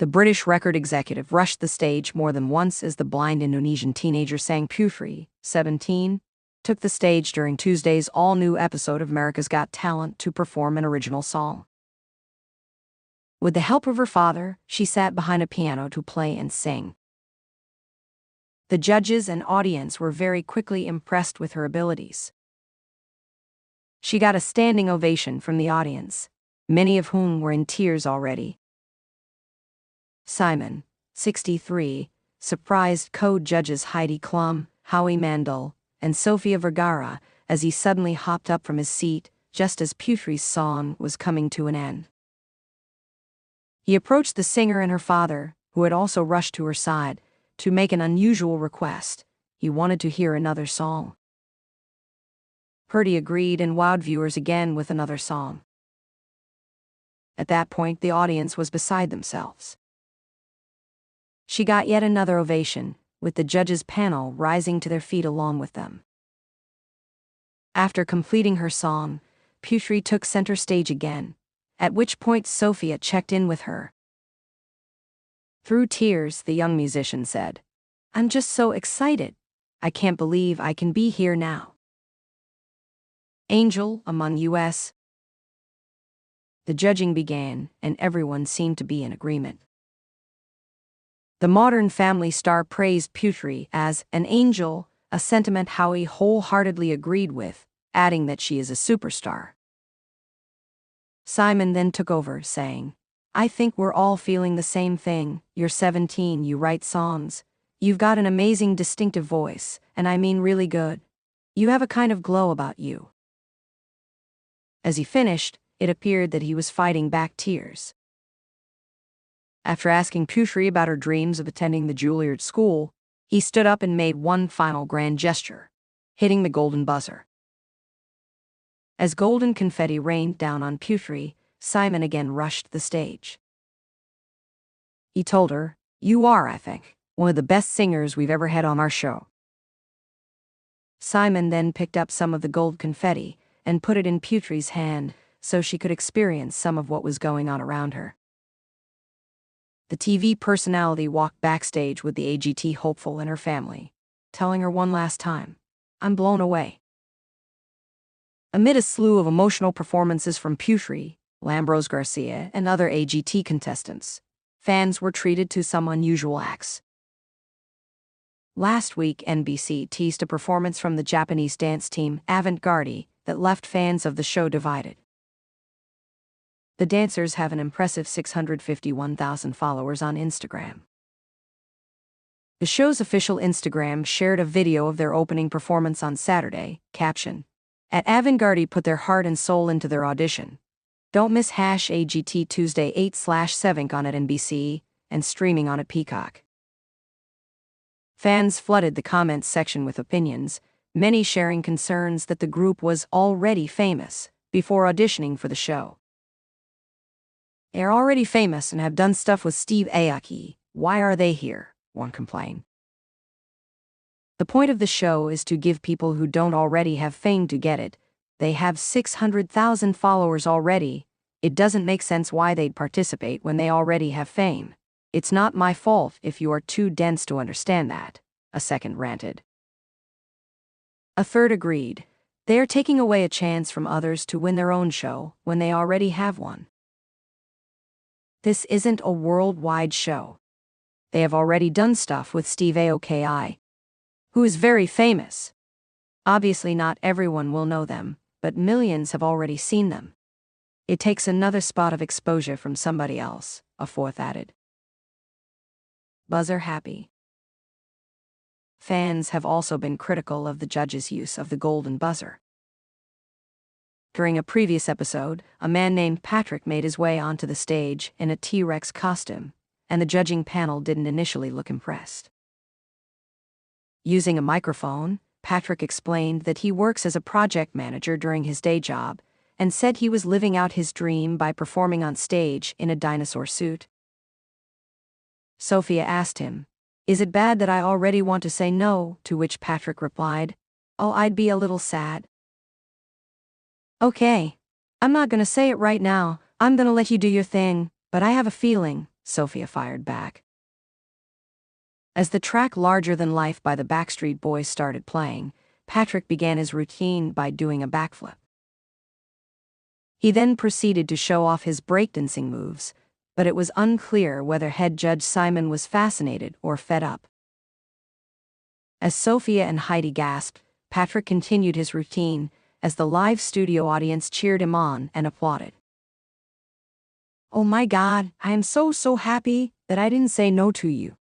The British record executive rushed the stage more than once as the blind Indonesian teenager sang Putri, 17, took the stage during Tuesday's all-new episode of America's Got Talent to perform an original song. With the help of her father, she sat behind a piano to play and sing. The judges and audience were very quickly impressed with her abilities. She got a standing ovation from the audience, many of whom were in tears already. Simon, 63, surprised co-judges Heidi Klum, Howie Mandel, and Sofia Vergara as he suddenly hopped up from his seat just as Putri's song was coming to an end. He approached the singer and her father, who had also rushed to her side, to make an unusual request. He wanted to hear another song. Purdy agreed and wowed viewers again with another song. At that point, the audience was beside themselves. She got yet another ovation, with the judges' panel rising to their feet along with them. After completing her song, Putri took center stage again, at which point Sophia checked in with her. Through tears, the young musician said, "I'm just so excited. I can't believe I can be here now." Angel among U.S. The judging began, and everyone seemed to be in agreement. The Modern Family star praised Putri as an angel, a sentiment Howie wholeheartedly agreed with, adding that she is a superstar. Simon then took over, saying, "I think we're all feeling the same thing. You're 17, you write songs. You've got an amazing distinctive voice, and I mean really good. You have a kind of glow about you." As he finished, it appeared that he was fighting back tears. After asking Putri about her dreams of attending the Juilliard School, he stood up and made one final grand gesture, hitting the golden buzzer. As golden confetti rained down on Putri, Simon again rushed the stage. He told her, "You are, I think, one of the best singers we've ever had on our show." Simon then picked up some of the gold confetti and put it in Putri's hand so she could experience some of what was going on around her. The TV personality walked backstage with the AGT hopeful and her family, telling her one last time, "I'm blown away." Amid a slew of emotional performances from Putri, Lambros Garcia, and other AGT contestants, fans were treated to some unusual acts. Last week, NBC teased a performance from the Japanese dance team Avant-Garde that left fans of the show divided. The dancers have an impressive 651,000 followers on Instagram. The show's official Instagram shared a video of their opening performance on Saturday, caption, "At Avant-Garde put their heart and soul into their audition. Don't miss #AGT Tuesday 8/7 on at NBC and streaming on at Peacock." Fans flooded the comments section with opinions, many sharing concerns that the group was already famous before auditioning for the show. "They're already famous and have done stuff with Steve Aoki. Why are they here?" one complained. The point of the show is to give people who don't already have fame to get it. They have 600,000 followers already. It doesn't make sense why they'd participate when they already have fame. "It's not my fault if you are too dense to understand that," a second ranted. A third agreed. "They are taking away a chance from others to win their own show when they already have one. This isn't a worldwide show. They have already done stuff with Steve Aoki, who is very famous. Obviously not everyone will know them, but millions have already seen them. It takes another spot of exposure from somebody else," a fourth added. Buzzer happy. Fans have also been critical of the judges' use of the golden buzzer. During a previous episode, a man named Patrick made his way onto the stage in a T-Rex costume, and the judging panel didn't initially look impressed. Using a microphone, Patrick explained that he works as a project manager during his day job, and said he was living out his dream by performing on stage in a dinosaur suit. Sophia asked him, "Is it bad that I already want to say no?" To which Patrick replied, "Oh, I'd be a little sad." "Okay. I'm not gonna say it right now. I'm gonna let you do your thing, but I have a feeling Sophia fired back. As the track Larger Than Life by the Backstreet Boys started playing, Patrick began his routine by doing a backflip. He then proceeded to show off his breakdancing moves, but it was unclear whether head judge Simon was fascinated or fed up. As Sophia and Heidi gasped, Patrick continued his routine as the live studio audience cheered him on and applauded. "Oh my God, I am so happy that I didn't say no to you,"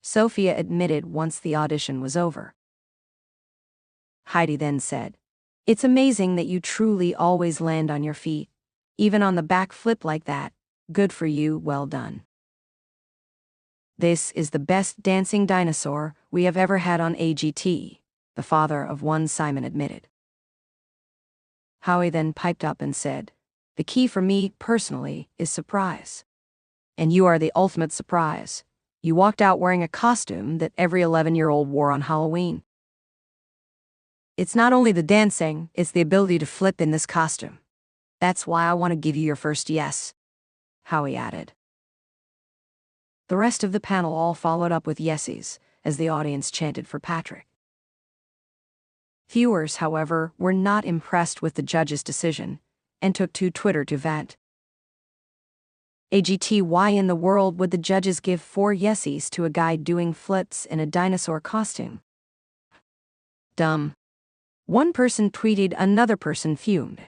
Sophia admitted once the audition was over. Heidi then said, "It's amazing that you truly always land on your feet, even on the back flip like that. Good for you, well done. This is the best dancing dinosaur we have ever had on AGT," the father of one Simon admitted. Howie then piped up and said, "The key for me, personally, is surprise. And you are the ultimate surprise. You walked out wearing a costume that every 11-year-old wore on Halloween. It's not only the dancing, it's the ability to flip in this costume. That's why I want to give you your first yes," Howie added. The rest of the panel all followed up with yeses, as the audience chanted for Patrick. Viewers, however, were not impressed with the judge's decision, and took to Twitter to vent. AGT, why in the world would the judges give 4 yeses to a guy doing flips in a dinosaur costume? Dumb. One person tweeted, another person fumed.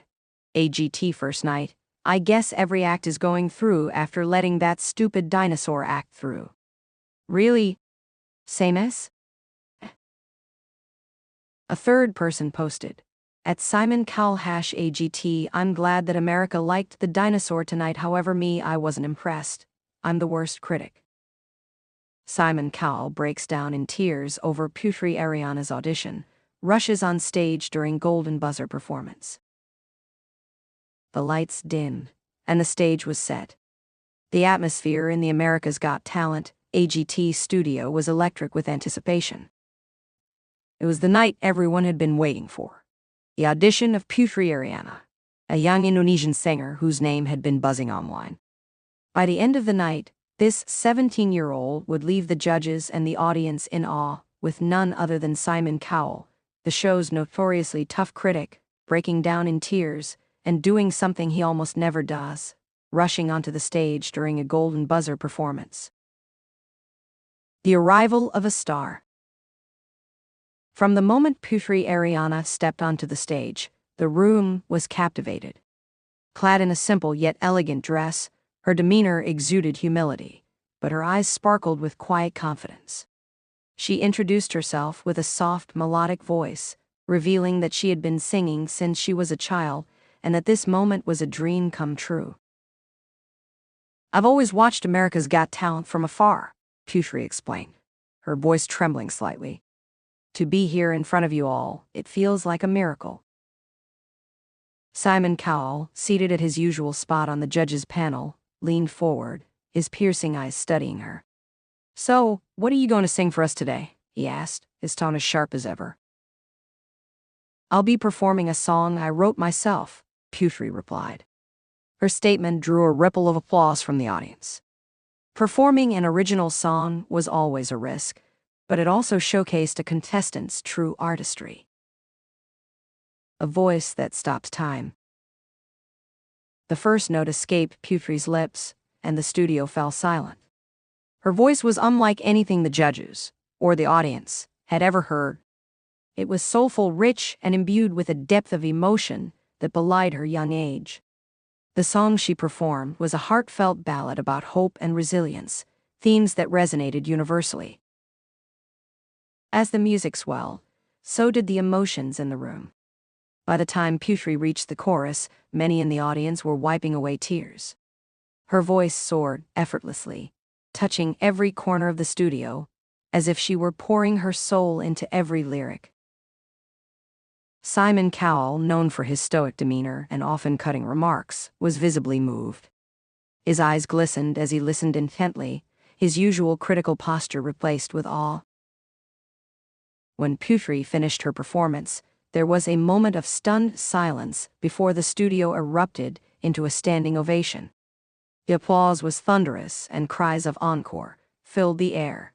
AGT first night, I guess every act is going through after letting that stupid dinosaur act through. Really? Same as? A third person posted, at Simon Cowell #AGT, I'm glad that America liked the dinosaur tonight, however me, I wasn't impressed. I'm the worst critic. Simon Cowell breaks down in tears over Putri Ariana's audition, rushes on stage during Golden Buzzer performance. The lights dimmed, and the stage was set. The atmosphere in the America's Got Talent AGT studio was electric with anticipation. It was the night everyone had been waiting for. The audition of Putri Ariana, a young Indonesian singer whose name had been buzzing online. By the end of the night, this 17-year-old would leave the judges and the audience in awe, with none other than Simon Cowell, the show's notoriously tough critic, breaking down in tears and doing something he almost never does, rushing onto the stage during a Golden Buzzer performance. The arrival of a star. From the moment Putri Ariana stepped onto the stage, the room was captivated. Clad in a simple yet elegant dress, her demeanor exuded humility, but her eyes sparkled with quiet confidence. She introduced herself with a soft, melodic voice, revealing that she had been singing since she was a child and that this moment was a dream come true. I've always watched America's Got Talent from afar, Putri explained, her voice trembling slightly. To be here in front of you all, it feels like a miracle. Simon Cowell, seated at his usual spot on the judges' panel, leaned forward, his piercing eyes studying her. So, what are you going to sing for us today? He asked, his tone as sharp as ever. I'll be performing a song I wrote myself, Putri replied. Her statement drew a ripple of applause from the audience. Performing an original song was always a risk, but it also showcased a contestant's true artistry. A voice that stopped time. The first note escaped Putri's lips, and the studio fell silent. Her voice was unlike anything the judges, or the audience, had ever heard. It was soulful, rich, and imbued with a depth of emotion that belied her young age. The song she performed was a heartfelt ballad about hope and resilience, themes that resonated universally. As the music swelled, so did the emotions in the room. By the time Putri reached the chorus, many in the audience were wiping away tears. Her voice soared effortlessly, touching every corner of the studio, as if she were pouring her soul into every lyric. Simon Cowell, known for his stoic demeanor and often cutting remarks, was visibly moved. His eyes glistened as he listened intently, his usual critical posture replaced with awe. When Putri finished her performance, there was a moment of stunned silence before the studio erupted into a standing ovation. The applause was thunderous, and cries of encore filled the air.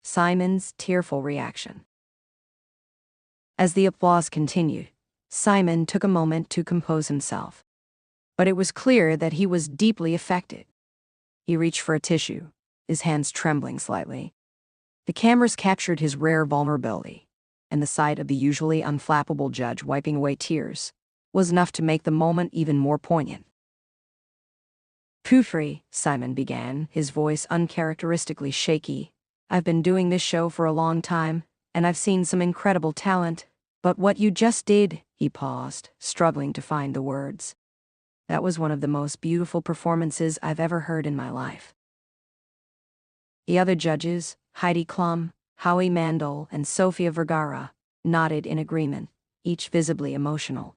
Simon's tearful reaction. As the applause continued, Simon took a moment to compose himself. But it was clear that he was deeply affected. He reached for a tissue, his hands trembling slightly. The cameras captured his rare vulnerability, and the sight of the usually unflappable judge wiping away tears was enough to make the moment even more poignant. "Putri," Simon began, his voice uncharacteristically shaky, "I've been doing this show for a long time, and I've seen some incredible talent, but what you just did," he paused, struggling to find the words. "That was one of the most beautiful performances I've ever heard in my life." The other judges, Heidi Klum, Howie Mandel, and Sofia Vergara, nodded in agreement, each visibly emotional.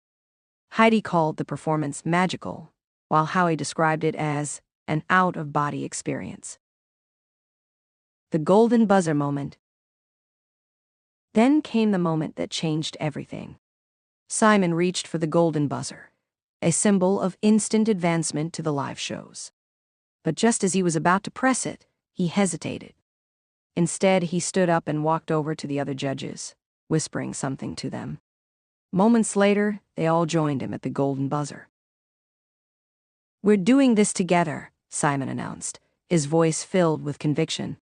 Heidi called the performance magical, while Howie described it as an out-of-body experience. The golden buzzer moment. Then came the moment that changed everything. Simon reached for the golden buzzer, a symbol of instant advancement to the live shows. But just as he was about to press it, he hesitated. Instead, he stood up and walked over to the other judges, whispering something to them. Moments later, they all joined him at the golden buzzer. "We're doing this together," Simon announced, his voice filled with conviction.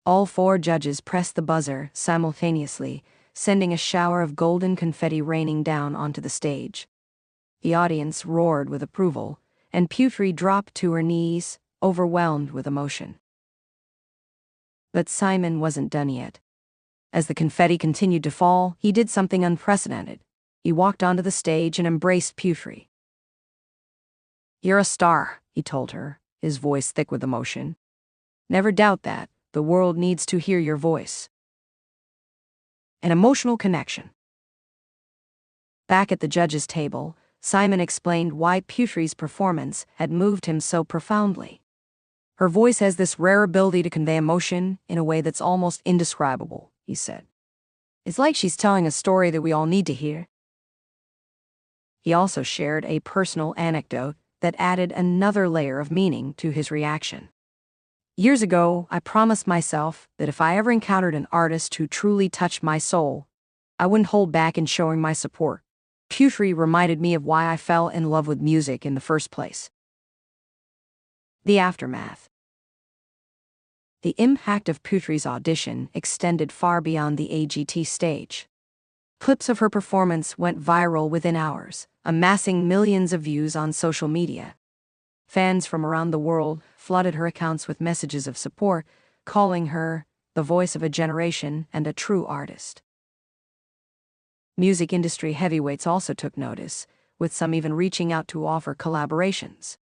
All 4 judges pressed the buzzer simultaneously, sending a shower of golden confetti raining down onto the stage. The audience roared with approval, and Putri dropped to her knees, overwhelmed with emotion. But Simon wasn't done yet. As the confetti continued to fall, he did something unprecedented. He walked onto the stage and embraced Putri. "You're a star," he told her, his voice thick with emotion. "Never doubt that. The world needs to hear your voice." An emotional connection. Back at the judges' table, Simon explained why Putri's performance had moved him so profoundly. "Her voice has this rare ability to convey emotion in a way that's almost indescribable," he said. "It's like she's telling a story that we all need to hear." He also shared a personal anecdote that added another layer of meaning to his reaction. "Years ago, I promised myself that if I ever encountered an artist who truly touched my soul, I wouldn't hold back in showing my support. Putri reminded me of why I fell in love with music in the first place." The aftermath. The impact of Putri's audition extended far beyond the AGT stage. Clips of her performance went viral within hours, amassing millions of views on social media. Fans from around the world flooded her accounts with messages of support, calling her the voice of a generation and a true artist. Music industry heavyweights also took notice, with some even reaching out to offer collaborations.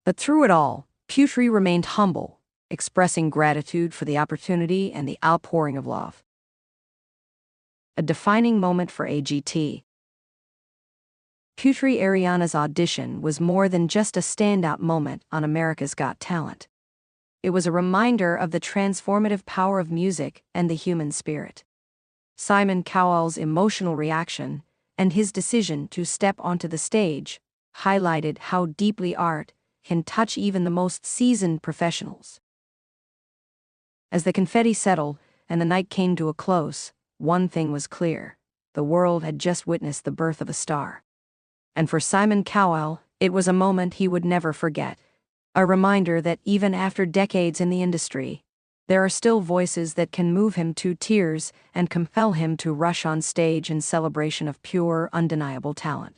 But through it all, Putri remained humble, expressing gratitude for the opportunity and the outpouring of love. A defining moment for AGT. Putri Ariana's audition was more than just a standout moment on America's Got Talent. It was a reminder of the transformative power of music and the human spirit. Simon Cowell's emotional reaction and his decision to step onto the stage highlighted how deeply art can touch even the most seasoned professionals. As the confetti settled and the night came to a close, one thing was clear: the world had just witnessed the birth of a star. And for Simon Cowell, it was a moment he would never forget, a reminder that even after decades in the industry, there are still voices that can move him to tears and compel him to rush on stage in celebration of pure, undeniable talent.